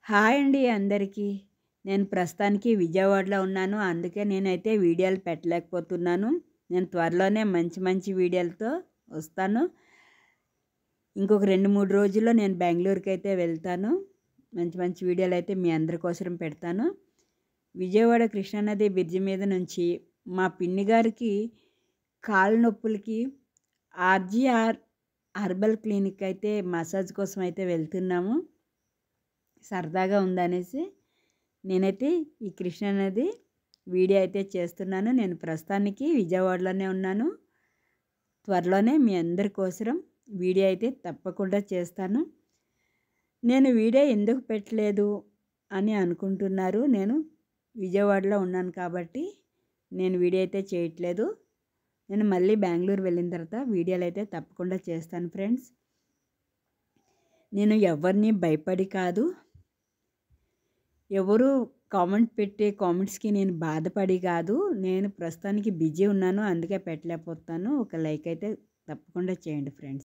Hi అండి అందరికీ. నేను ప్రస్తుతానికి విజయవాడలో ఉన్నాను. అందుకే నేనైతే వీడియోలు పెట్టలేకపోతున్నాను. నేను త్వరలోనే మంచి మంచి వీడియోలతో వస్తాను. ఇంకొక 2, 3 రోజుల్లో నేను బెంగుళూరుకైతే వెళ్తాను. మంచి మంచి వీడియోలు అయితే మీ అందరి కోసం పెడతాను. విజయవాడ కృష్ణానది బ్రిడ్జి మీద నుంచి మా పిన్ని గారికి కాళ్ళ నొప్పులకి ఆర్జీఆర్ హెర్బల్ క్లినిక్ అయితే మసాజ్ కోసం అయితే వెళ్తున్నాము. సరదాగా ఉందనేసి నేనైతే ఈ కృష్ణానది వీడియో అయితే చేస్తున్నాను. నేను ప్రస్తుతానికి విజయవాడలోనే ఉన్నాను. త్వరలోనే మీ అందరి కోసం వీడియో అయితే తప్పకుండా చేస్తాను. నేను వీడియో ఎందుకు పెట్టలేదు అని అనుకుంటున్నారు. నేను విజయవాడలో ఉన్నాను కాబట్టి నేను వీడియో అయితే చేయట్లేదు. నేను మళ్ళీ బెంగళూరు వెళ్ళిన తర్వాత వీడియోలు అయితే తప్పకుండా చేస్తాను ఫ్రెండ్స్. నేను ఎవరిని భయపడి కాదు, ఎవరు కామెంట్ పెట్టే కామెంట్స్కి నేను బాధపడి కాదు. నేను ప్రస్తుతానికి బిజీ ఉన్నాను, అందుకే పెట్టలేకపోతాను. ఒక లైక్ అయితే తప్పకుండా చేయండి ఫ్రెండ్స్.